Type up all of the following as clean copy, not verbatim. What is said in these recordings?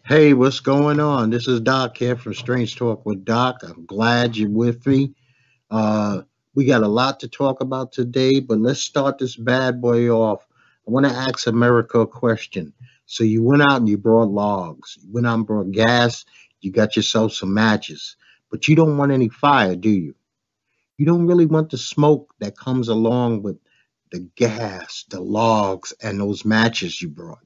Hey, what's going on? This is Doc here from Strange Talk with Doc. I'm glad you're with me. Uh, we got a lot to talk about today, but let's start this bad boy off. I want to ask America a question. So you went out and you brought logs, you went out and brought gas, you got yourself some matches, but you don't want any fire, do you? You don't really want the smoke that comes along with the gas, the logs, and those matches you brought.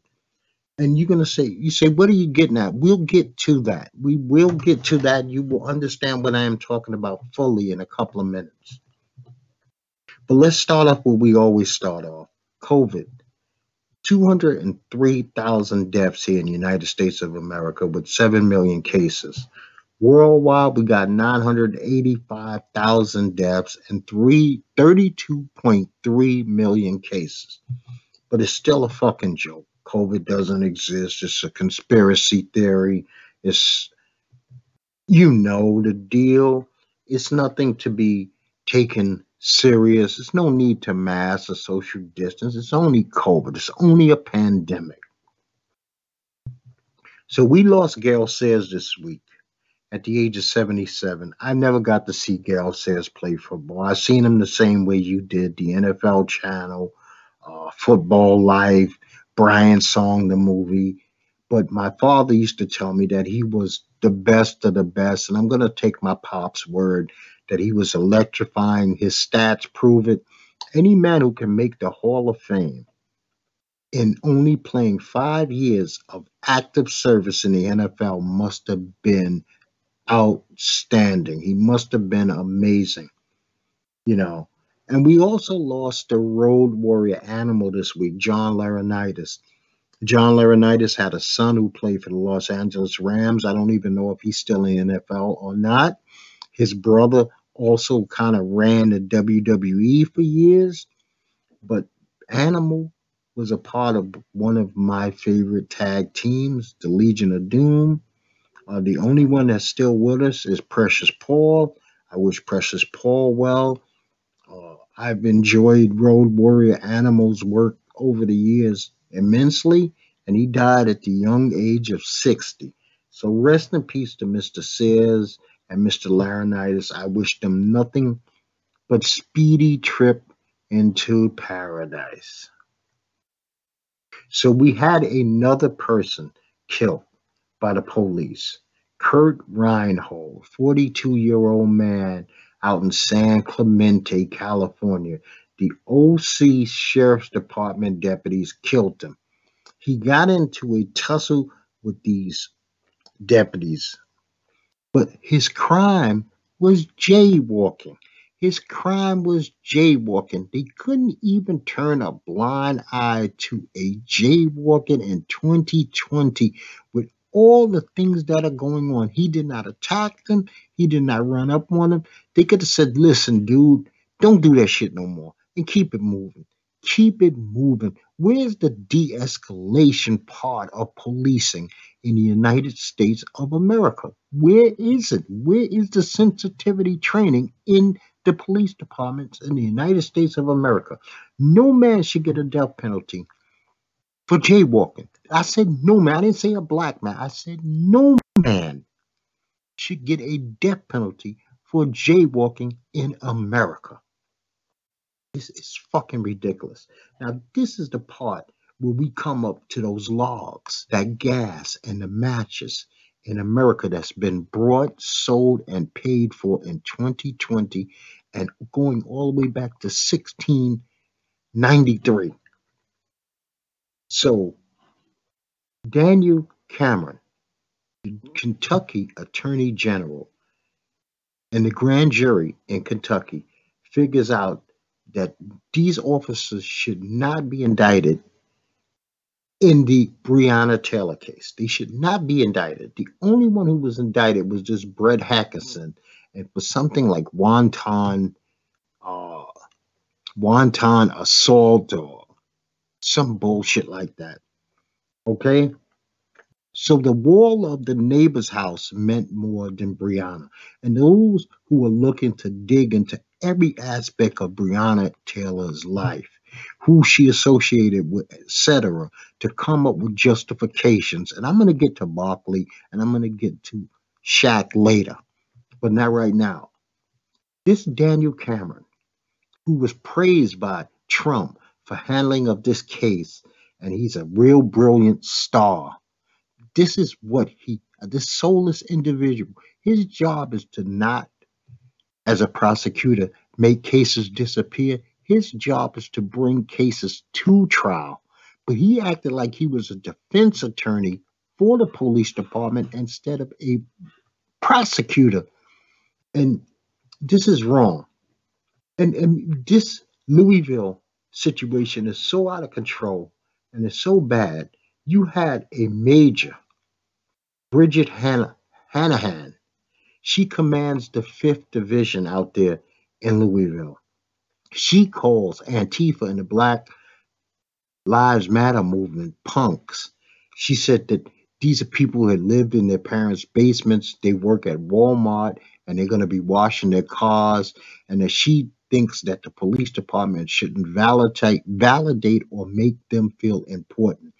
And you're going to say, you say, what are you getting at? We'll get to that. We will get to that. You will understand what I am talking about fully in a couple of minutes. But let's start off where we always start off. COVID. 203,000 deaths here in the United States of America with 7 million cases. Worldwide, we got 985,000 deaths and 32.3 million cases. But it's still a fucking joke. COVID doesn't exist. It's a conspiracy theory. It's, you know, the deal. It's nothing to be taken serious. There's no need to mask or social distance. It's only COVID. It's only a pandemic. So we lost Gail Sayers this week at the age of 77. I never got to see Gail Sayers play football. I seen him the same way you did, the NFL channel, Football Life, Brian Song, the movie. But my father used to tell me that he was the best of the best. And I'm going to take my pop's word that he was electrifying. His stats prove it. Any man who can make the Hall of Fame in only playing 5 years of active service in the NFL must have been outstanding. He must have been amazing, you know. And we also lost the road warrior animal this week, John Laurinaitis. John Laurinaitis had a son who played for the Los Angeles Rams. I don't even know if he's still in the NFL or not. His brother also kind of ran the WWE for years, but Animal was a part of one of my favorite tag teams, the Legion of Doom. The only one that's still with us is Precious Paul. I wish Precious Paul well. I've enjoyed Road Warrior Animal's work over the years immensely, and he died at the young age of 60. So rest in peace to Mr. Sears and Mr. Laurinaitis. I wish them nothing but speedy trip into paradise. So we had another person killed by the police. Kurt Reinhold, 42-year-old man out in San Clemente, California. The OC Sheriff's Department deputies killed him. He got into a tussle with these deputies, but his crime was jaywalking. His crime was jaywalking. They couldn't even turn a blind eye to a jaywalking in 2020 with all the things that are going on. He did not attack them. He did not run up on them. They could have said, listen, dude, don't do that shit no more and keep it moving. Keep it moving. Where's the de escalation part of policing in the United States of America? Where is it? Where is the sensitivity training in the police departments in the United States of America? No man should get a death penalty for jaywalking. I said no man. I didn't say a black man. I said no man should get a death penalty for jaywalking in America. This is fucking ridiculous. Now, this is the part where we come up to those logs, that gas, and the matches in America that's been brought, sold, and paid for in 2020 and going all the way back to 1693. So, Daniel Cameron, the Kentucky Attorney General, and the grand jury in Kentucky figures out that these officers should not be indicted in the Breonna Taylor case. They should not be indicted. The only one who was indicted was just Brett Hackerson, and for something like uh, wanton assault or some bullshit like that. Okay, so the wall of the neighbor's house meant more than Breonna, and those who were looking to dig into every aspect of Breonna Taylor's life who she associated with, etc., to come up with justifications. And I'm going to get to Barkley and I'm going to get to Shaq later, but not right now. This Daniel Cameron, who was praised by Trump for handling of this case, and he's a real brilliant star. This is what this soulless individual, his job is to not, as a prosecutor, make cases disappear. His job is to bring cases to trial. But he acted like he was a defense attorney for the police department instead of a prosecutor. And this is wrong. And this Louisville situation is so out of control and it's so bad. You had a major, Bridget Hanahan. She commands the 5th Division out there in Louisville. She calls Antifa and the Black Lives Matter movement punks. She said that these are people who had lived in their parents' basements. They work at Walmart and they're going to be washing their cars. And that she thinks that the police department shouldn't validate or make them feel important.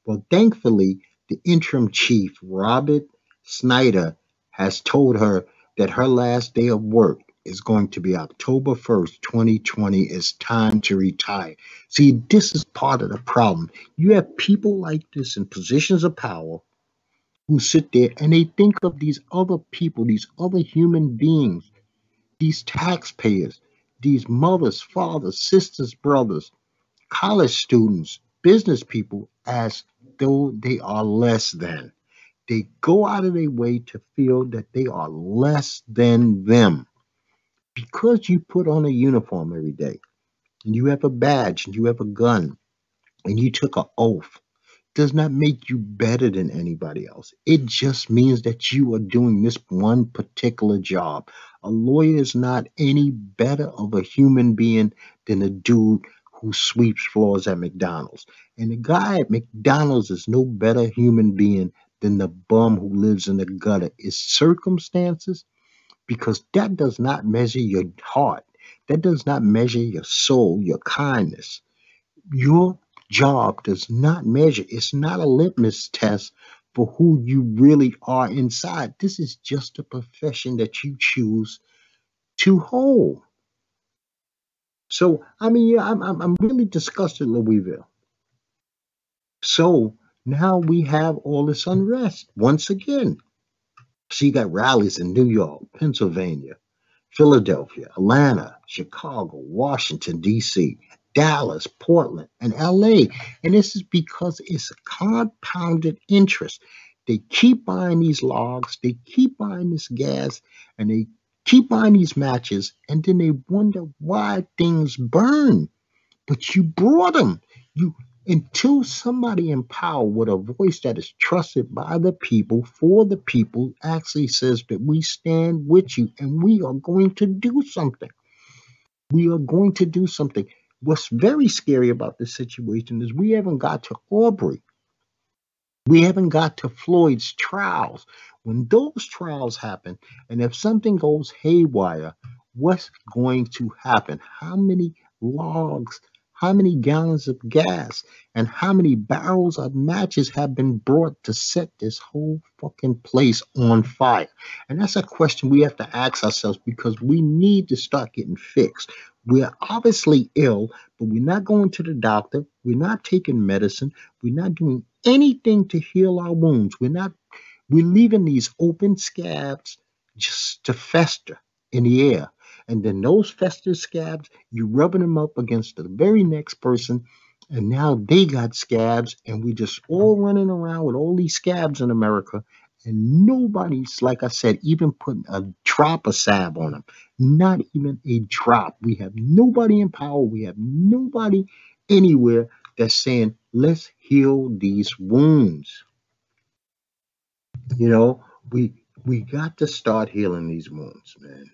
Well, thankfully, the interim chief, Robert Snyder, has told her that her last day of work is going to be October 1st, 2020. It's time to retire. See, this is part of the problem. You have people like this in positions of power who sit there and they think of these other people, these other human beings, these taxpayers, these mothers, fathers, sisters, brothers, college students, business people, as though they are less than. They go out of their way to feel that they are less than them. Because you put on a uniform every day, and you have a badge, and you have a gun, and you took an oath, does not make you better than anybody else. It just means that you are doing this one particular job. A lawyer is not any better of a human being than a dude who sweeps floors at McDonald's. And the guy at McDonald's is no better human being than the bum who lives in the gutter. It's circumstances, because that does not measure your heart. That does not measure your soul, your kindness. Your job does not measure. It's not a litmus test for who you really are inside. This is just a profession that you choose to hold. So, I mean, yeah, I'm really disgusted, Louisville. So now we have all this unrest once again. So you got rallies in New York, Pennsylvania, Philadelphia, Atlanta, Chicago, Washington, D.C., Dallas, Portland, and LA. And this is because it's a compounded interest. They keep buying these logs, they keep buying this gas, and they keep buying these matches, and then they wonder why things burn. But you brought them. You Until somebody in power with a voice that is trusted by the people, for the people, actually says that we stand with you and we are going to do something. We are going to do something. What's very scary about this situation is we haven't got to Aubrey. We haven't got to Floyd's trials. When those trials happen, and if something goes haywire, what's going to happen? How many logs, how many gallons of gas, and how many barrels of matches have been brought to set this whole fucking place on fire? And that's a question we have to ask ourselves, because we need to start getting fixed. We're obviously ill, but we're not going to the doctor. We're not taking medicine. We're not doing anything to heal our wounds. We're leaving these open scabs just to fester in the air. And then those fester scabs, you rubbing them up against the very next person, and now they got scabs, and we just all running around with all these scabs in America, and nobody's, like I said, even putting a drop of salve on them. Not even a drop. We have nobody in power. We have nobody anywhere that's saying, let's heal these wounds. You know, we got to start healing these wounds, man.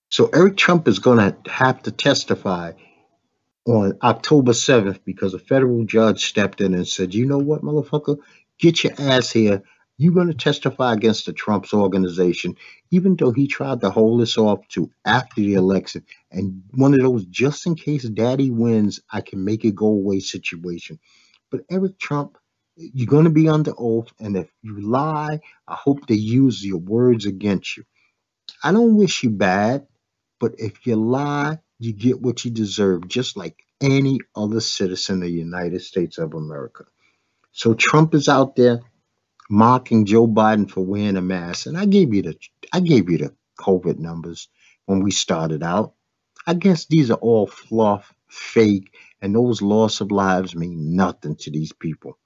So Eric Trump is going to have to testify on October 7th because a federal judge stepped in and said, you know what, motherfucker, get your ass here. You're going to testify against the Trump's organization, even though he tried to hold this off to after the election. And one of those just in case daddy wins, I can make it go away situation. But Eric Trump, you're going to be under oath. And if you lie, I hope they use your words against you. I don't wish you bad, but if you lie, you get what you deserve, just like any other citizen of the United States of America. So Trump is out there mocking Joe Biden for wearing a mask. And I gave you the COVID numbers when we started out. I guess these are all fluff, fake, and those loss of lives mean nothing to these people.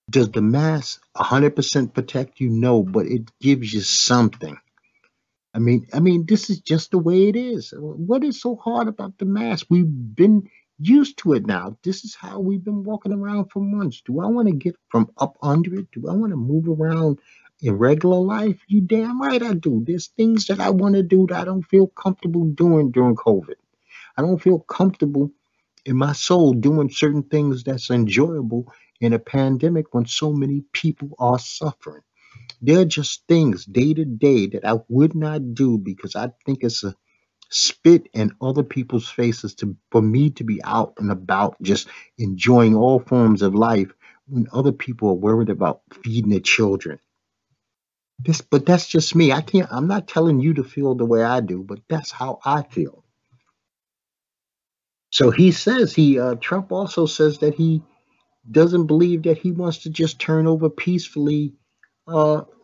Does the mask 100% protect you? No, but it gives you something. I mean, this is just the way it is. What is so hard about the mask? We've been used to it now. This is how we've been walking around for months. Do I want to get from up under it? Do I want to move around in regular life? You damn right I do. There's things that I want to do that I don't feel comfortable doing during COVID. I don't feel comfortable in my soul doing certain things that's enjoyable in a pandemic when so many people are suffering. They're just things day to day that I would not do because I think it's a spit in other people's faces to for me to be out and about just enjoying all forms of life when other people are worried about feeding their children. But that's just me. I'm not telling you to feel the way I do, but that's how I feel. So he says Trump also says that he doesn't believe that he wants to just turn over peacefully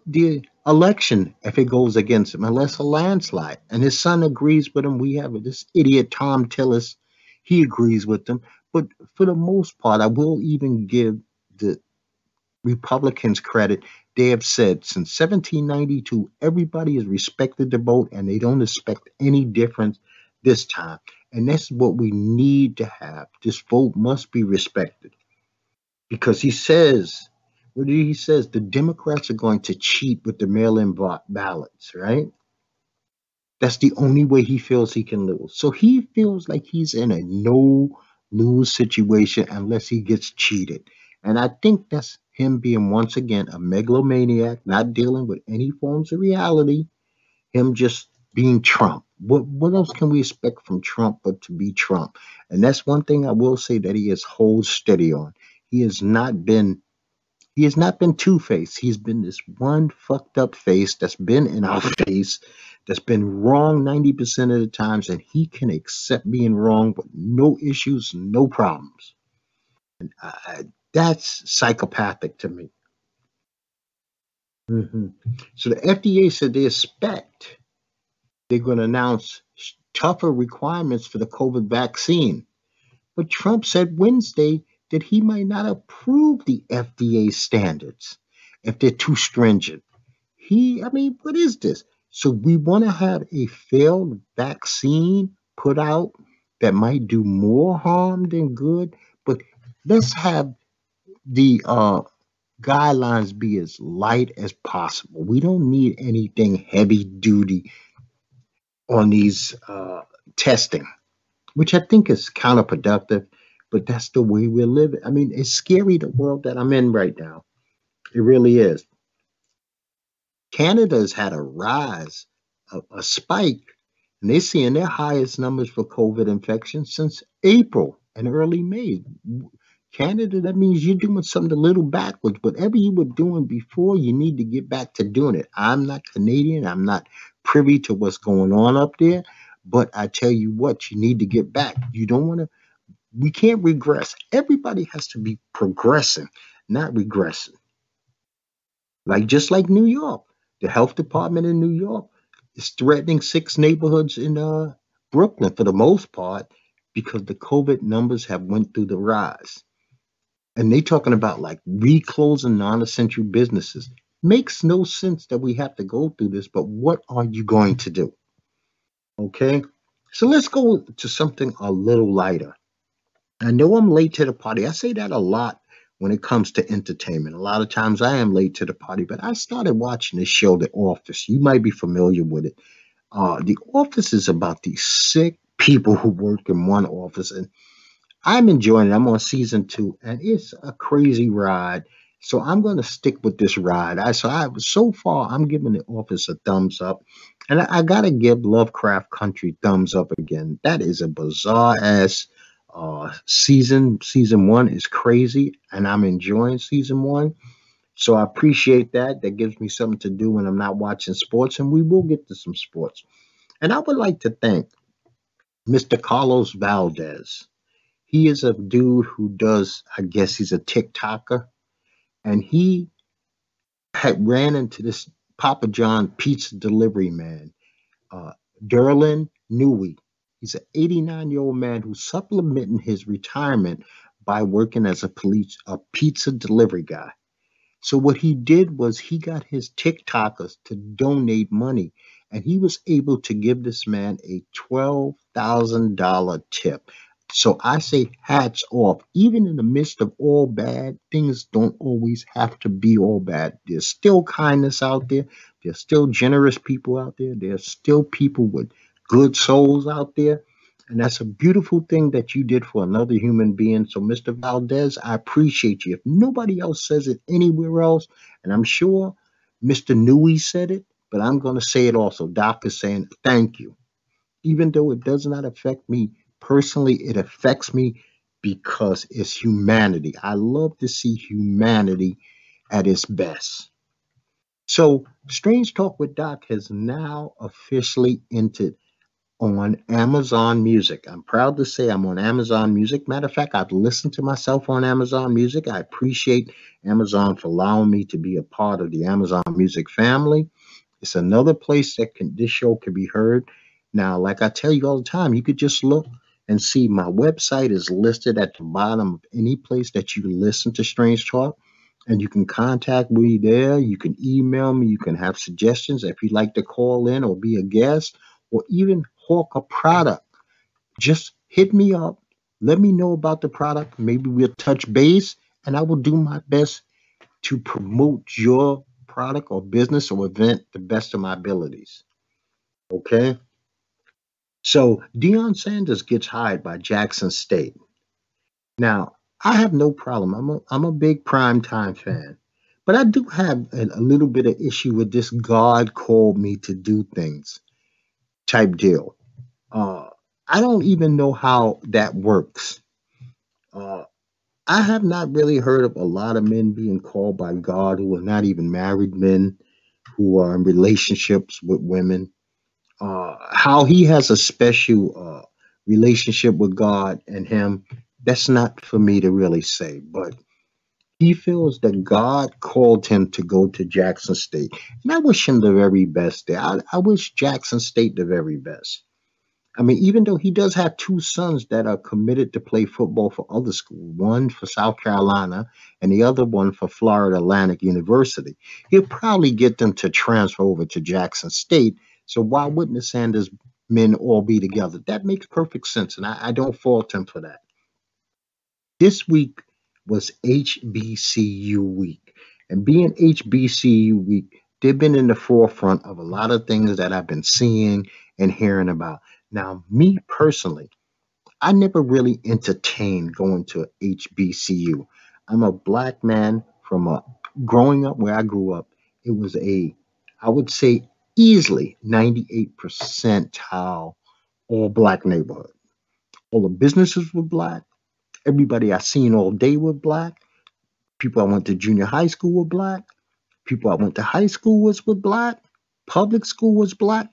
the election if it goes against him, unless a landslide. And his son agrees with him. We have this idiot Tom Tillis. He agrees with them. But for the most part, I will even give the Republicans credit. They have said since 1792, everybody has respected the vote and they don't expect any difference this time. And that's what we need to have. This vote must be respected because he says, what did he says? The Democrats are going to cheat with the mail-in ballots, right? That's the only way he feels he can lose. So he feels like he's in a no lose situation unless he gets cheated. And I think that's him being once again a megalomaniac, not dealing with any forms of reality, him just being Trump. What else can we expect from Trump but to be Trump? And that's one thing I will say that he has hold steady on. He has not been he has not been two faced. He's been this one fucked up face that's been in our face, that's been wrong 90% of the times, and he can accept being wrong with no issues, no problems. That's psychopathic to me. Mhm. So the FDA said they expect they're going to announce tougher requirements for the COVID vaccine. But Trump said Wednesday that he might not approve the FDA standards if they're too stringent. I mean, what is this? So we want to have a failed vaccine put out that might do more harm than good, but let's have the guidelines be as light as possible. We don't need anything heavy duty on these testing, which I think is counterproductive, but that's the way we're living. I mean, it's scary the world that I'm in right now. It really is. Canada has had a rise, a spike, and they're seeing their highest numbers for COVID infections since April and early May. Canada, that means you're doing something a little backwards. Whatever you were doing before, you need to get back to doing it. I'm not Canadian. I'm not privy to what's going on up there. But I tell you what, you need to get back. You don't want to, we can't regress. Everybody has to be progressing, not regressing. Like just like New York, the health department in New York is threatening six neighborhoods in Brooklyn for the most part because the COVID numbers have went through the rise. And they talking about like reclosing non-essential businesses. Makes no sense that we have to go through this, but what are you going to do? Okay. So let's go to something a little lighter. I know I'm late to the party. I say that a lot when it comes to entertainment. A lot of times I am late to the party, but I started watching this show, The Office. You might be familiar with it. The Office is about these sick people who work in one office, and I'm enjoying it. I'm on season two, and it's a crazy ride. So I'm going to stick with this ride. So far I'm giving the office a thumbs up, and I got to give Lovecraft Country thumbs up again. That is a bizarre ass season. Season one is crazy, and I'm enjoying season one. So I appreciate that. That gives me something to do when I'm not watching sports, and we will get to some sports. And I would like to thank Mr. Carlos Valdez. He is a dude who does, I guess he's a TikToker, and he had ran into this Papa John pizza delivery man, uh, Derlin Newey. He's an 89-year-old man who's supplementing his retirement by working as a pizza delivery guy. So what he did was he got his TikTokers to donate money, and he was able to give this man a $12,000 tip. So I say hats off. Even in the midst of all bad, things don't always have to be all bad. There's still kindness out there. There's still generous people out there. There's still people with good souls out there. And that's a beautiful thing that you did for another human being. So, Mr. Valdez, I appreciate you. If nobody else says it anywhere else, and I'm sure Mr. Newey said it, but I'm going to say it also. Doc is saying thank you. Even though it does not affect me personally, it affects me because it's humanity. I love to see humanity at its best. So, Strange Talk with Doc has now officially entered on Amazon Music. I'm proud to say I'm on Amazon Music. Matter of fact, I've listened to myself on Amazon Music. I appreciate Amazon for allowing me to be a part of the Amazon Music family. It's another place that this show can be heard. Now, like I tell you all the time, you could just look and see my website is listed at the bottom of any place that you listen to Strange Talk. And you can contact me there. You can email me. You can have suggestions if you'd like to call in or be a guest or even hawk a product. Just hit me up. Let me know about the product. Maybe we'll touch base and I will do my best to promote your product or business or event the best of my abilities. Okay. So Deion Sanders gets hired by Jackson State. Now, I have no problem. I'm a big primetime fan. But I do have a little bit of issue with this God called me to do things type deal. Uh, I don't even know how that works. Uh, I have not really heard of a lot of men being called by God who are not even married men, who are in relationships with women. How he has a special relationship with God and him, that's not for me to really say. But he feels that God called him to go to Jackson State. And I wish him the very best there. I wish Jackson State the very best. I mean, even though he does have two sons that are committed to play football for other schools, one for South Carolina and the other one for Florida Atlantic University, he'll probably get them to transfer over to Jackson State. So why wouldn't the Sanders men all be together? That makes perfect sense, and I don't fault him for that. This week was HBCU week, and being HBCU week, they've been in the forefront of a lot of things that I've been seeing and hearing about. Now, me personally, I never really entertained going to HBCU. I'm a black man from a growing up where I grew up. It was I would say, easily 98 percentile all black neighborhood. All the businesses were black. Everybody I seen all day were black. People I went to junior high school were black. People I went to high school were black. Public school was black.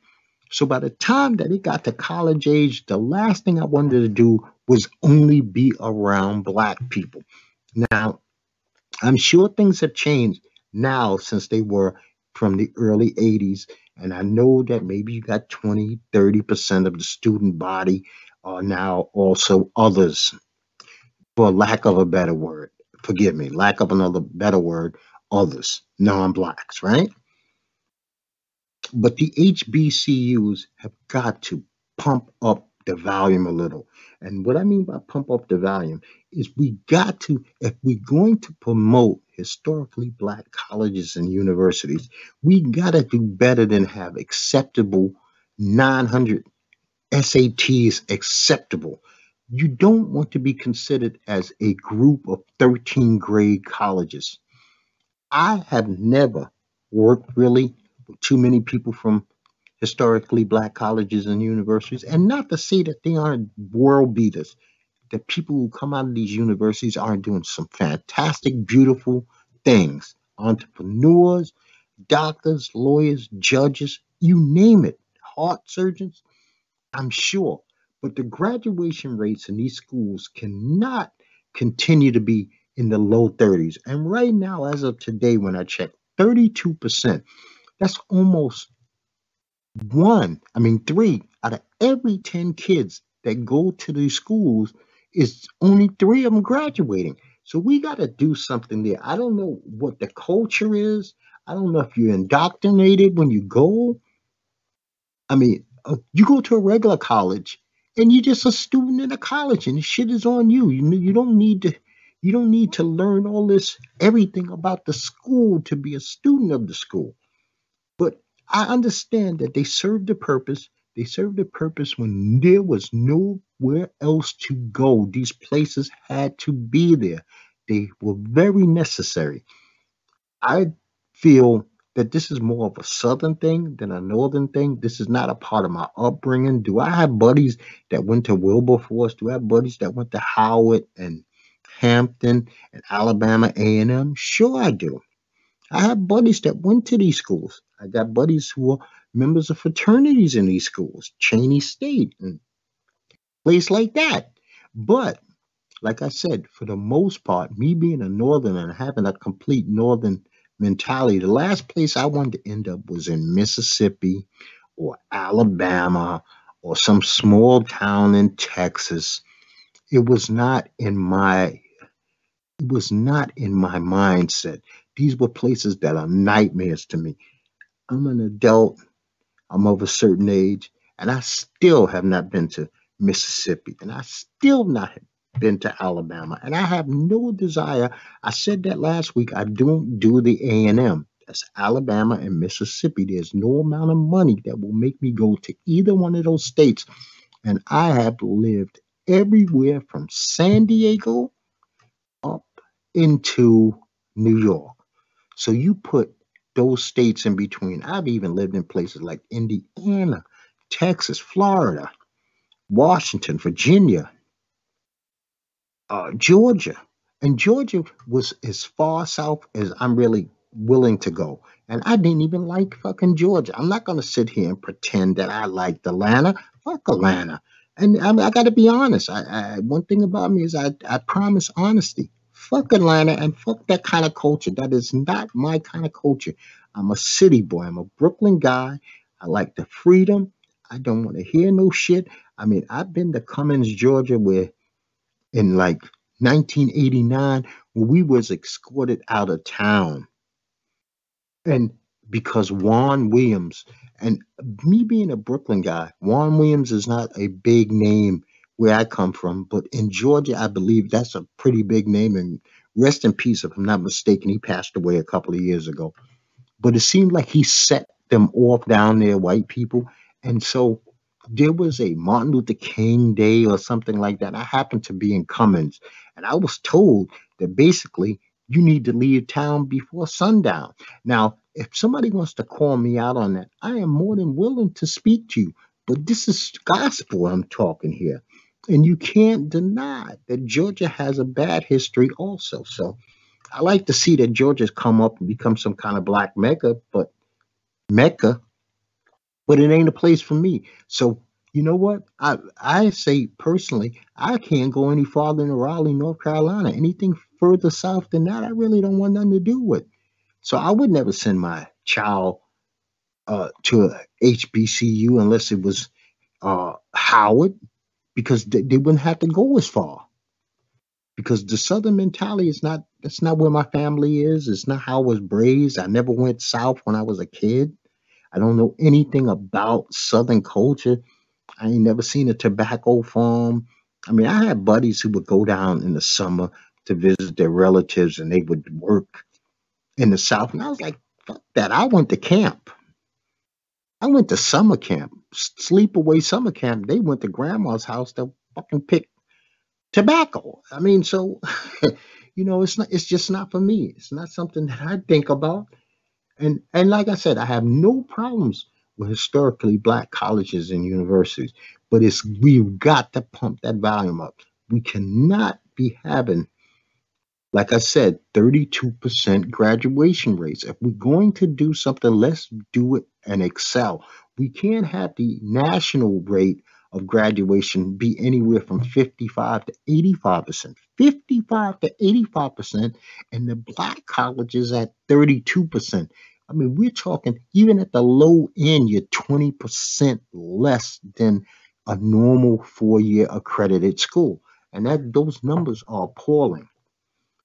So by the time that it got to college age, the last thing I wanted to do was only be around black people. Now, I'm sure things have changed now since they were from the early 80s. And I know that maybe you got 20, 30% of the student body are now also others, for lack of a better word. Forgive me, lack of another better word, others, non blacks, right? But the HBCUs have got to pump up the volume a little. And what I mean by pump up the volume is we got to, if we're going to promote historically black colleges and universities, we got to do better than have acceptable 900 SATs acceptable. You don't want to be considered as a group of 13 grade colleges. I have never worked really with too many people from historically black colleges and universities, and not to say that they aren't world beaters. The people who come out of these universities are doing some fantastic, beautiful things. Entrepreneurs, doctors, lawyers, judges, you name it, heart surgeons, I'm sure. But the graduation rates in these schools cannot continue to be in the low 30s. And right now, as of today, when I check, 32%. That's almost three out of every 10 kids that go to these schools is only three of them graduating. So we got to do something there. I don't know what the culture is. I don't know if you're indoctrinated when you go. You go to a regular college and you're just a student in a college and the shit is on you. You don't need to learn all this everything about the school to be a student of the school. But I understand that they served a purpose. They served a purpose when there was nowhere else to go. These places had to be there. They were very necessary. I feel that this is more of a southern thing than a northern thing. This is not a part of my upbringing. Do I have buddies that went to Wilberforce? Do I have buddies that went to Howard and Hampton and Alabama A&M? Sure, I do. I have buddies that went to these schools. I got buddies who are members of fraternities in these schools, Cheney State and place like that. But like I said, for the most part, me being a northern and having a complete northern mentality, the last place I wanted to end up was in Mississippi or Alabama or some small town in Texas. It was not in my it was not in my mindset. These were places that are nightmares to me. I'm an adult, I'm of a certain age, and I still have not been to Mississippi, and I still not been to Alabama, and I have no desire. I said that last week. I don't do the A&M. That's Alabama and Mississippi. There's no amount of money that will make me go to either one of those states, and I have lived everywhere from San Diego up into New York. So you put those states in between. I've even lived in places like Indiana, Texas, Florida, Washington, Virginia, Georgia. And Georgia was as far south as I'm really willing to go. And I didn't even like fucking Georgia. I'm not going to sit here and pretend that I liked Atlanta. Fuck Atlanta. And I got to be honest. One thing about me is I promise honesty. Fuck Atlanta and fuck that kind of culture. That is not my kind of culture. I'm a city boy. I'm a Brooklyn guy. I like the freedom. I don't want to hear no shit. I've been to Cummins, Georgia, where in like 1989 when we was escorted out of town and because Juan Williams and me being a Brooklyn guy, Juan Williams is not a big name where I come from, but in Georgia, I believe that's a pretty big name. And rest in peace, if I'm not mistaken, he passed away a couple of years ago. But it seemed like he set them off down there, white people. And so there was a Martin Luther King Day or something like that. I happened to be in Cummins, and I was told that basically you need to leave town before sundown. Now, if somebody wants to call me out on that, I am more than willing to speak to you. But this is gospel I'm talking here. And you can't deny that Georgia has a bad history also. So I like to see that Georgia's come up and become some kind of black Mecca, but it ain't a place for me. So you know what? I say personally, I can't go any farther than Raleigh, North Carolina. Anything further south than that, I really don't want nothing to do with. So I would never send my child to a HBCU unless it was Howard, because they wouldn't have to go as far. Because the Southern mentality is not that's not where my family is. It's not how I was raised. I never went south when I was a kid. I don't know anything about Southern culture. I ain't never seen a tobacco farm. I had buddies who would go down in the summer to visit their relatives and they would work in the South. And I was like, fuck that. I went to camp. I went to summer camp, sleepaway summer camp. They went to grandma's house to fucking pick tobacco. So it's just not for me. It's not something that I think about. And like I said, I have no problems with historically black colleges and universities, but we've got to pump that volume up. We cannot be having, like I said, 32% graduation rates. If we're going to do something, let's do it and excel. We can't have the national rate of graduation be anywhere from 55 to 85%. 55 to 85%, and the black colleges at 32%. I mean, we're talking even at the low end, you're 20% less than a normal 4-year accredited school. And those numbers are appalling.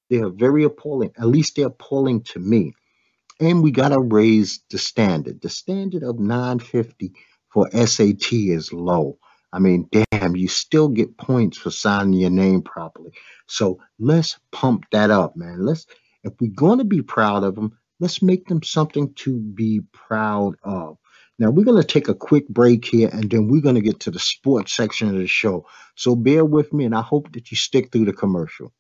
They are very appalling. At least they're appalling to me. And we got to raise the standard. The standard of 950 for SAT is low. I mean, damn, you still get points for signing your name properly. So let's pump that up, man. If we're going to be proud of them, let's make them something to be proud of. Now, we're going to take a quick break here, and then we're going to get to the sports section of the show. So bear with me, and I hope that you stick through the commercial.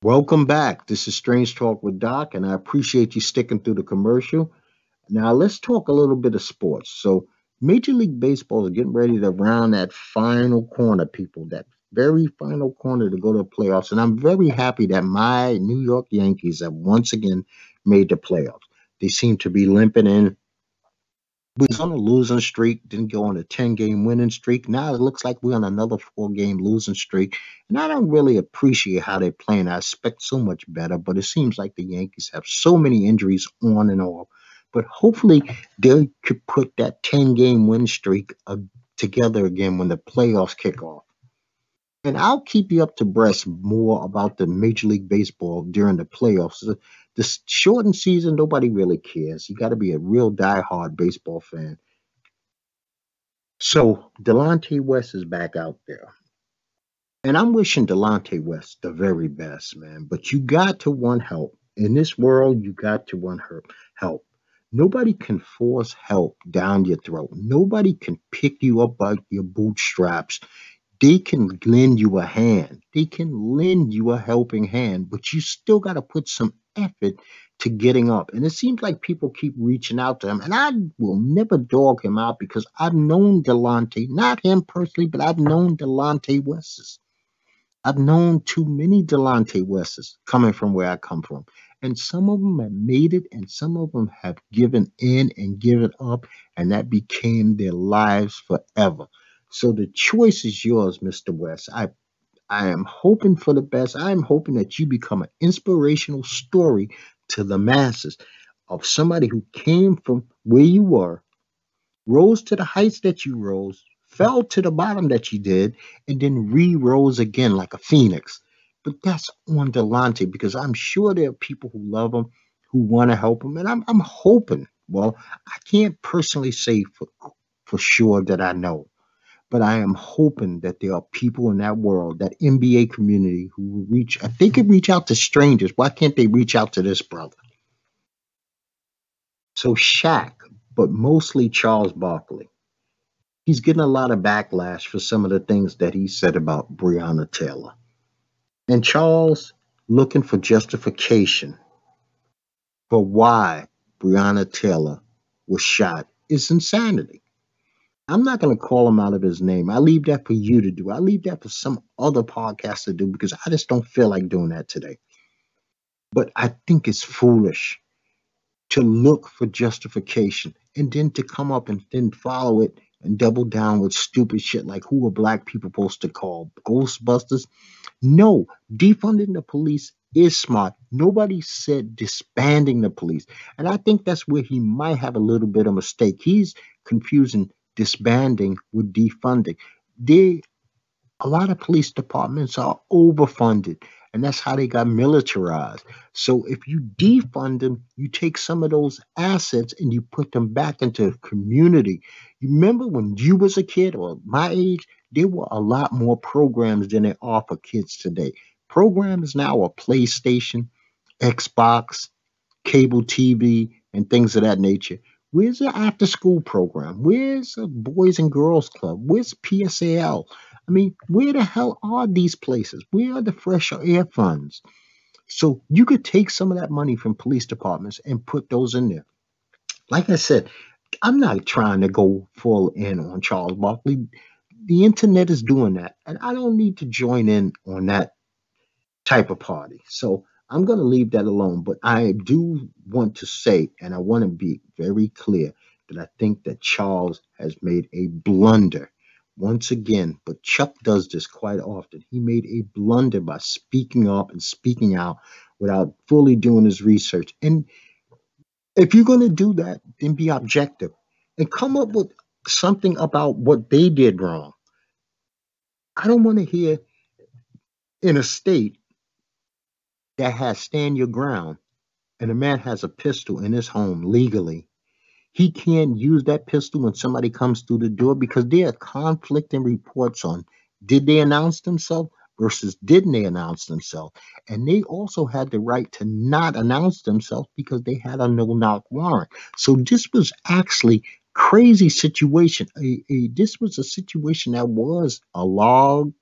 Welcome back. This is Strange Talk with Doc, and I appreciate you sticking through the commercial. Now, let's talk a little bit of sports. So, Major League Baseball is getting ready to round that final corner, people, that very final corner to go to the playoffs. And I'm very happy that my New York Yankees have once again made the playoffs. They seem to be limping in. We was on a losing streak, didn't go on a 10-game winning streak. Now it looks like we're on another 4-game losing streak. And I don't really appreciate how they're playing. I expect so much better, but it seems like the Yankees have so many injuries on and off. But hopefully they could put that 10-game win streak together again when the playoffs kick off. And I'll keep you up to breast more about the Major League Baseball during the playoffs. The shortened season, nobody really cares. You got to be a real diehard baseball fan. So Delonte West is back out there. And I'm wishing Delonte West the very best, man. But you got to want help. In this world, you got to want help. Nobody can force help down your throat. Nobody can pick you up by your bootstraps. They can lend you a hand. They can lend you a helping hand, but you still got to put some effort to getting up. And it seems like people keep reaching out to him. And I will never dog him out because I've known Delonte, not him personally, but I've known Delonte West's. I've known too many Delonte West's coming from where I come from. And some of them have made it, and some of them have given in and given up, and that became their lives forever. So the choice is yours, Mr. West. I am hoping for the best. I am hoping that you become an inspirational story to the masses of somebody who came from where you were, rose to the heights that you rose, fell to the bottom that you did, and then re-rose again like a phoenix. But that's on Delonte because I'm sure there are people who love him, who want to help him, and I'm hoping. Well, I can't personally say for sure that I know, but I am hoping that there are people in that world, that NBA community, who will reach. If they could reach out to strangers, why can't they reach out to this brother? So Shaq, but mostly Charles Barkley. He's getting a lot of backlash for some of the things that he said about Breonna Taylor. And Charles looking for justification for why Breonna Taylor was shot is insanity. I'm not going to call him out of his name. I leave that for you to do. I leave that for some other podcast to do because I just don't feel like doing that today. But I think it's foolish to look for justification and then to come up and then follow it and double down with stupid shit like who are black people supposed to call Ghostbusters? No, defunding the police is smart. Nobody said disbanding the police. And I think that's where he might have a little bit of mistake. He's confusing disbanding with defunding. They A lot of police departments are overfunded, and that's how they got militarized. So if you defund them, you take some of those assets and you put them back into the community. You remember when you was a kid or my age, there were a lot more programs than there are for kids today. Programs now are PlayStation, Xbox, cable TV, and things of that nature. Where's the after school program? Where's the Boys and Girls Club? Where's PSAL? I mean, where the hell are these places? Where are the fresh air funds? So you could take some of that money from police departments and put those in there. Like I said, I'm not trying to go full in on Charles Barkley. The internet is doing that, and I don't need to join in on that type of party. So I'm going to leave that alone. But I do want to say, and I want to be very clear, that I think that Charles has made a blunder once again. But Chuck does this quite often. He made a blunder by speaking up and speaking out without fully doing his research. And if you're going to do that, then be objective and come up with something about what they did wrong. I don't want to hear in a state that has stand your ground and a man has a pistol in his home legally, he can't use that pistol when somebody comes through the door because there are conflicting reports on did they announce themselves versus didn't they announce themselves. And they also had the right to not announce themselves because they had a no-knock warrant. So this was actually crazy situation. This was a situation that was a log,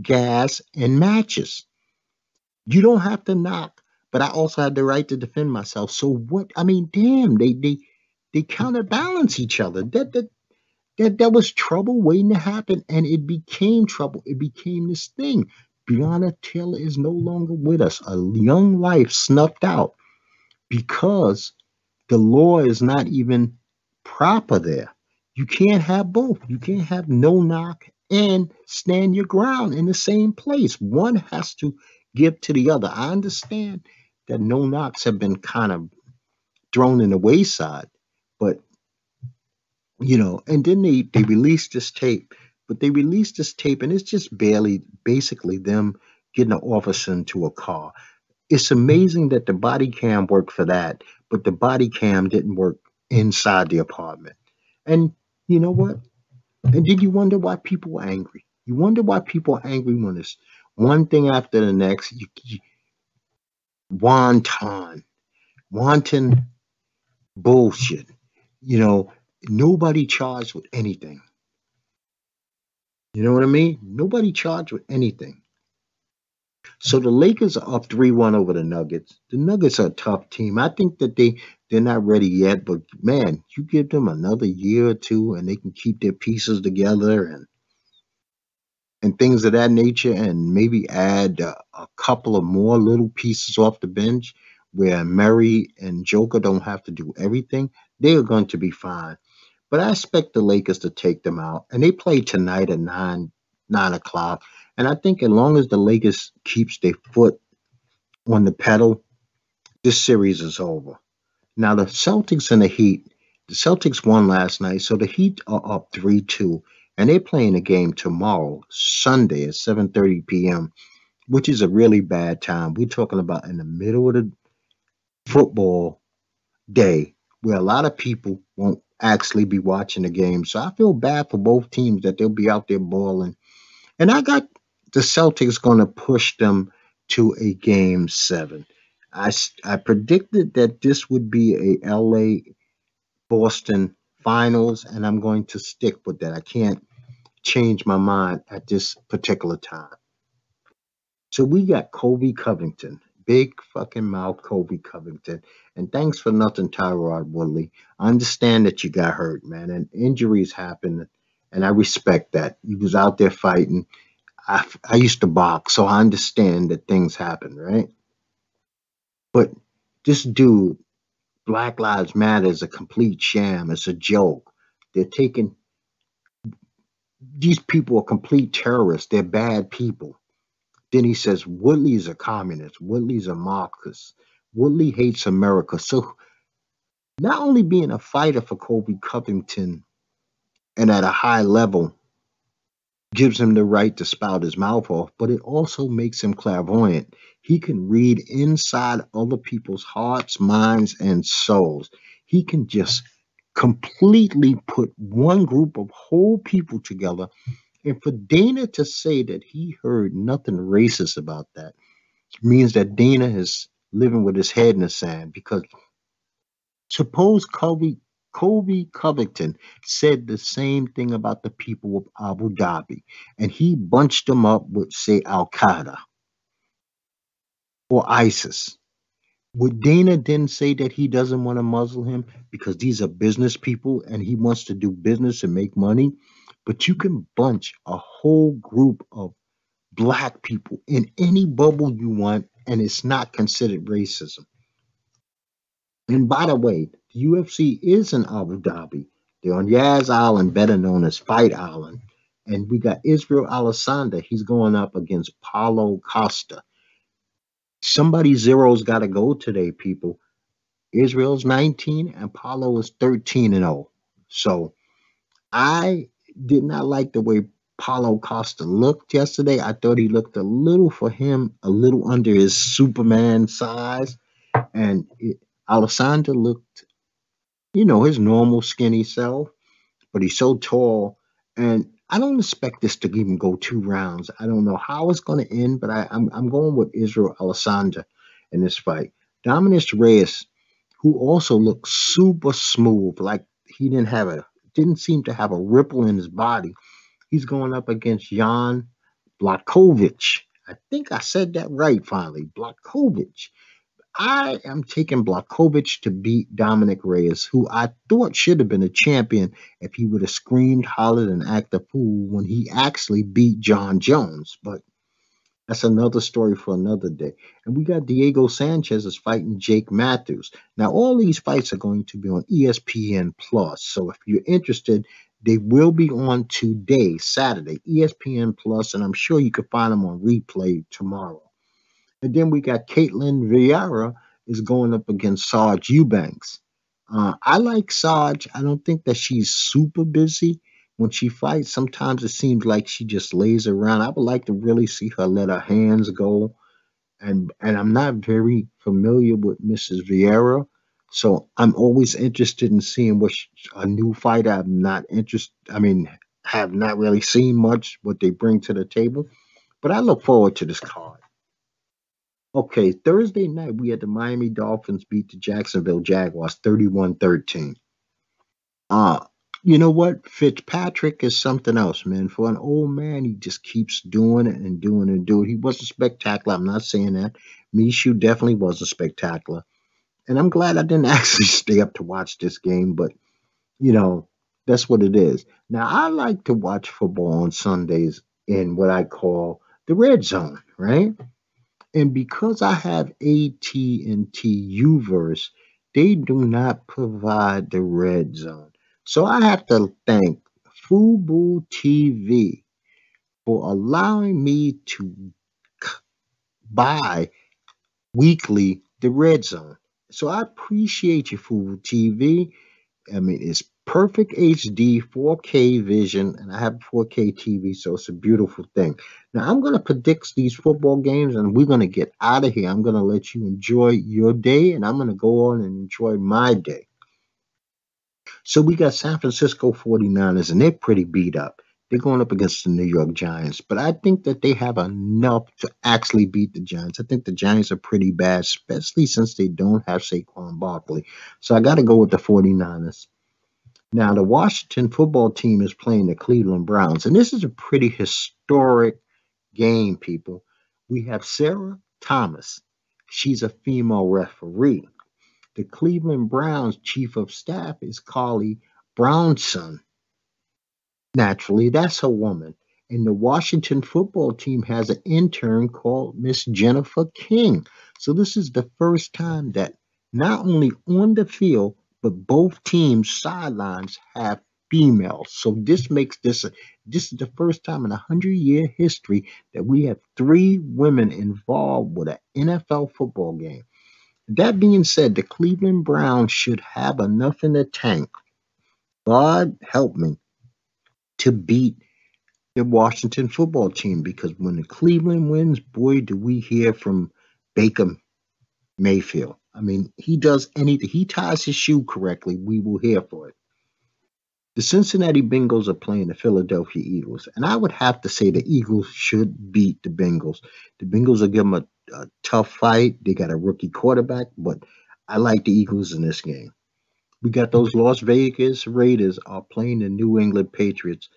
gas, and matches. You don't have to knock, but I also have the right to defend myself. So what? I mean, damn, they counterbalance each other. That was trouble waiting to happen, and it became trouble. It became this thing. Breonna Taylor is no longer with us. A young life snuffed out because the law is not even proper there. You can't have both. You can't have no knock and stand your ground in the same place. One has to give to the other. I understand that no knocks have been kind of thrown in the wayside, but and then they released this tape, but they released this tape and it's just basically them getting an officer into a car. It's amazing that the body cam worked for that, but the body cam didn't work inside the apartment. And you know what? And did you wonder why people were angry? You wonder why people are angry when it's one thing after the next. Wanton, wanton bullshit. You know, nobody charged with anything. You know what I mean? Nobody charged with anything. So the Lakers are up 3-1 over the Nuggets. The Nuggets are a tough team. I think that they're not ready yet, but man, you give them another year or two and they can keep their pieces together and things of that nature and maybe add a couple of more little pieces off the bench where Murray and Joker don't have to do everything. They are going to be fine. But I expect the Lakers to take them out. And they play tonight at 9 o'clock. And I think as long as the Lakers keeps their foot on the pedal, this series is over. Now the Celtics and the Celtics won last night, so the Heat are up 3-2. And they're playing a game tomorrow, Sunday at 7:30 p.m., which is a really bad time. We're talking about in the middle of the football day where a lot of people won't actually be watching the game. So I feel bad for both teams that they'll be out there balling. And I got the Celtics going to push them to a game 7. I predicted that this would be a LA Boston finals, and I'm going to stick with that. I can't change my mind at this particular time. So we got Kobe Covington, big fucking mouth Kobe Covington. And thanks for nothing, Tyrod Woodley. I understand that you got hurt, man, and injuries happen, and I respect that. You was out there fighting. I used to box, so I understand that things happen, right? But this dude, Black Lives Matter, is a complete sham. It's a joke. They're taking these people are complete terrorists. They're bad people. Then he says Woodley's a communist. Woodley's a Marxist. Woodley hates America. So not only being a fighter for Kobe Covington and at a high level gives him the right to spout his mouth off, but it also makes him clairvoyant. He can read inside other people's hearts, minds, and souls. He can just completely put one group of whole people together. And for Dana to say that he heard nothing racist about that means that Dana is living with his head in the sand because Suppose Kobe Covington said the same thing about the people of Abu Dhabi, and he bunched them up with, say, Al Qaeda or ISIS. Would Dana then say that he doesn't want to muzzle him because these are business people and he wants to do business and make money? But you can bunch a whole group of black people in any bubble you want, and it's not considered racism. And by the way, the UFC is in Abu Dhabi. They're on Yaz Island, better known as Fight Island. And we got Israel Alessandra. He's going up against Paulo Costa. Somebody zero's got to go today, people. Israel's 19 and Paulo is 13 and 0. So I did not like the way Paulo Costa looked yesterday. I thought he looked a little, for him, a little under his Superman size. And Alessandro looked, his normal skinny self, but he's so tall. And I don't expect this to even go 2 rounds. I don't know how it's going to end, but I'm going with Israel Alessandra in this fight. Dominic Reyes, who also looked super smooth, like he didn't seem to have a ripple in his body. He's going up against Jan Blachowicz. I think I said that right finally. Blachowicz. I am taking Blachowicz to beat Dominic Reyes, who I thought should have been a champion if he would have screamed, hollered, and acted a fool when he actually beat John Jones. But that's another story for another day. And we got Diego Sanchez is fighting Jake Matthews. Now, all these fights are going to be on ESPN Plus. So if you're interested, they will be on today, Saturday, ESPN Plus, and I'm sure you can find them on replay tomorrow. And then we got Caitlin Vieira is going up against Sarge Eubanks. I like Sarge. I don't think that she's super busy when she fights. Sometimes it seems like she just lays around. I would like to really see her let her hands go. And I'm not very familiar with Mrs. Vieira, so I'm always interested in seeing a new fighter. I'm not interested. I mean, have not really seen much what they bring to the table, but I look forward to this card. Okay, Thursday night we had the Miami Dolphins beat the Jacksonville Jaguars 31-13. Uh, you know what? Fitzpatrick is something else, man. For an old man, he just keeps doing it and doing it and doing it. He wasn't spectacular. I'm not saying that. Mishu definitely wasn't spectacular. And I'm glad I didn't actually stay up to watch this game, but you know, that's what it is. Now I like to watch football on Sundays in what I call the red zone, right? And because I have AT&T Uverse, they do not provide the red zone. So I have to thank Fubu TV for allowing me to buy weekly the red zone. So I appreciate you, Fubu TV. I mean, it's perfect HD, 4K vision, and I have 4K TV, so it's a beautiful thing. Now, I'm going to predict these football games, and we're going to get out of here. I'm going to let you enjoy your day, and I'm going to go on and enjoy my day. So we got San Francisco 49ers, and they're pretty beat up. They're going up against the New York Giants, but I think that they have enough to actually beat the Giants. I think the Giants are pretty bad, especially since they don't have Saquon Barkley. So I got to go with the 49ers. Now, the Washington football team is playing the Cleveland Browns, and this is a pretty historic game, people. We have Sarah Thomas. She's a female referee. The Cleveland Browns chief of staff is Carly Brownson. Naturally, that's a woman. And the Washington football team has an intern called Miss Jennifer King. So this is the first time that not only on the field, but both teams' sidelines have females. So this makes this is the first time in 100-year history that we have 3 women involved with an NFL football game. That being said, the Cleveland Browns should have enough in the tank. God help me to beat the Washington football team, because when the Cleveland wins, boy, do we hear from Baker Mayfield. I mean, he does anything. He ties his shoe correctly, we will hear for it. The Cincinnati Bengals are playing the Philadelphia Eagles, and I would have to say the Eagles should beat the Bengals. The Bengals will give them a tough fight. They got a rookie quarterback, but I like the Eagles in this game. We got those Las Vegas Raiders are playing the New England Patriots.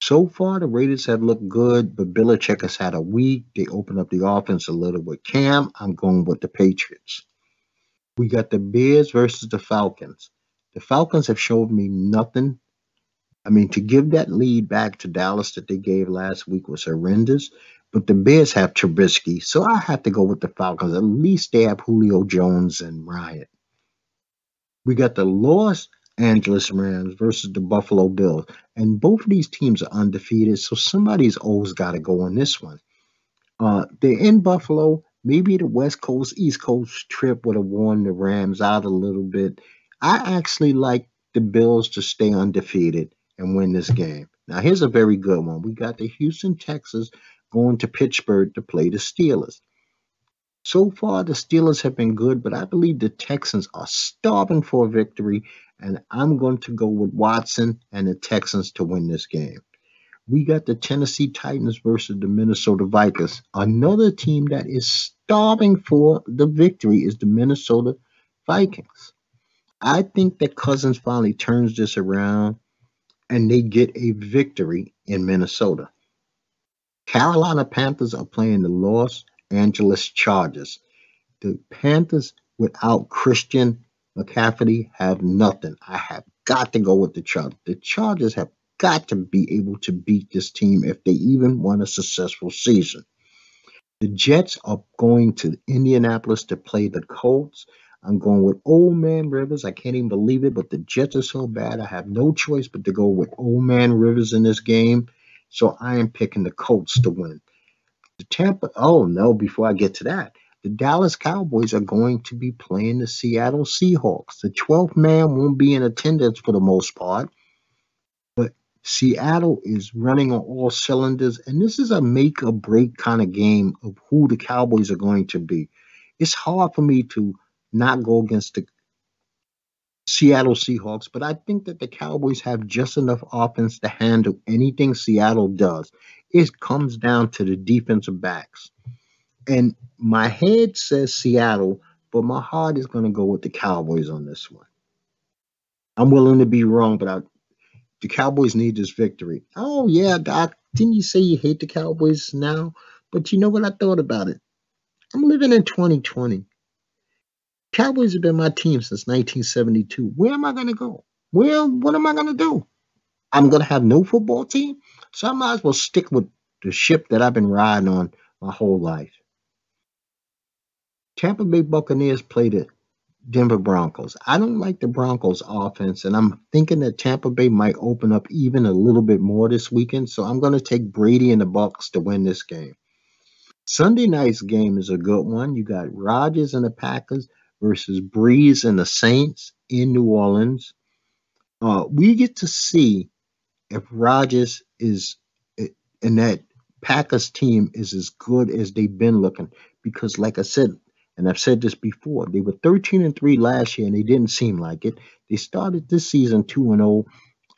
So far, the Raiders have looked good, but Belichick has had a week. They opened up the offense a little with Cam. I'm going with the Patriots. We got the Bears versus the Falcons. The Falcons have showed me nothing. I mean, to give that lead back to Dallas that they gave last week was horrendous. But the Bears have Trubisky, so I have to go with the Falcons. At least they have Julio Jones and Ryan. We got the Los Angeles Rams versus the Buffalo Bills. And both of these teams are undefeated, so somebody's always got to go on this one. They're in Buffalo. Maybe the West Coast, East Coast trip would have worn the Rams out a little bit. I actually like the Bills to stay undefeated and win this game. Now, here's a very good one. We got the Houston Texans going to Pittsburgh to play the Steelers. So far, the Steelers have been good, but I believe the Texans are starving for a victory, and I'm going to go with Watson and the Texans to win this game. We got the Tennessee Titans versus the Minnesota Vikings. Another team that is starving for the victory is the Minnesota Vikings. I think that Cousins finally turns this around and they get a victory in Minnesota. Carolina Panthers are playing the Los Angeles Chargers. The Panthers without Christian McCaffrey have nothing. I have got to go with the Chargers. The Chargers have got to be able to beat this team if they even want a successful season. The Jets are going to Indianapolis to play the Colts. I'm going with Old Man Rivers. I can't even believe it, but the Jets are so bad. I have no choice but to go with Old Man Rivers in this game. So I am picking the Colts to win. Oh no, before I get to that, the Dallas Cowboys are going to be playing the Seattle Seahawks. The 12th man won't be in attendance for the most part, but Seattle is running on all cylinders, and this is a make or break kind of game of who the Cowboys are going to be. It's hard for me to not go against the Seattle Seahawks, but I think that the Cowboys have just enough offense to handle anything Seattle does. It comes down to the defensive backs. And my head says Seattle, but my heart is going to go with the Cowboys on this one. I'm willing to be wrong, but the Cowboys need this victory. Oh, yeah, Doc, didn't you say you hate the Cowboys now? But you know what? I thought about it. I'm living in 2020. Cowboys have been my team since 1972. Where am I going to go? What am I going to do? I'm going to have no football team? So I might as well stick with the ship that I've been riding on my whole life. Tampa Bay Buccaneers play the Denver Broncos. I don't like the Broncos offense, and I'm thinking that Tampa Bay might open up even a little bit more this weekend. So I'm going to take Brady and the Bucks to win this game. Sunday night's game is a good one. You got Rodgers and the Packers versus Breeze and the Saints in New Orleans. We get to see if Rodgers is and that Packers team is as good as they've been looking. Because, like I said, and I've said this before, they were 13-3 last year, and they didn't seem like it. They started this season 2-0,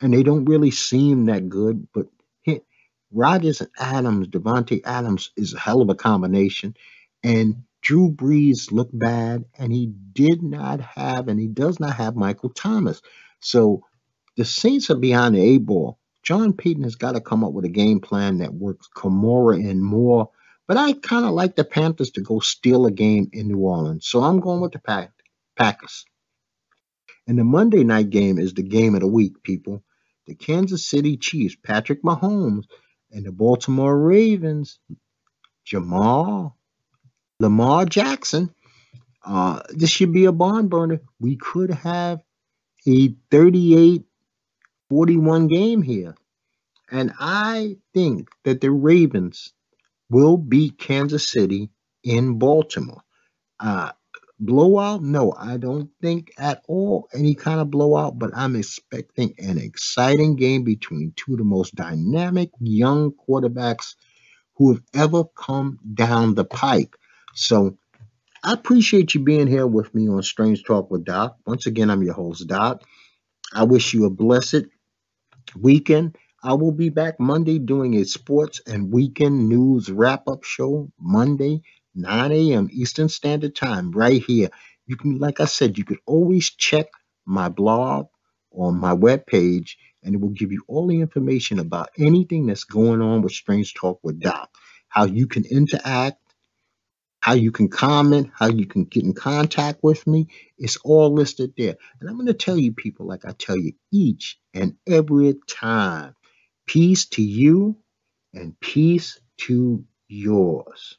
and they don't really seem that good. But Rodgers and Adams, Devontae Adams, is a hell of a combination. And Drew Brees looked bad, and he does not have Michael Thomas. So the Saints are behind the 8 ball. John Payton has got to come up with a game plan that works Kamara and more. But I kind of like the Panthers to go steal a game in New Orleans. So I'm going with the Packers. And the Monday night game is the game of the week, people. The Kansas City Chiefs, Patrick Mahomes, and the Baltimore Ravens, Lamar Jackson. This should be a barn burner. We could have a 38-41 game here. And I think that the Ravens will beat Kansas City in Baltimore. Blowout? No, I don't think at all any kind of blowout, but I'm expecting an exciting game between two of the most dynamic young quarterbacks who have ever come down the pike. So I appreciate you being here with me on Strange Talk with Doc. Once again, I'm your host, Doc. I wish you a blessed weekend. I will be back Monday doing a sports and weekend news wrap-up show Monday, 9 a.m. Eastern Standard Time, right here. You can, like I said, you could always check my blog on my webpage, and it will give you all the information about anything that's going on with Strange Talk with Doc, how you can interact, how you can comment, how you can get in contact with me. It's all listed there. And I'm going to tell you, people, like I tell you each and every time, peace to you and peace to yours.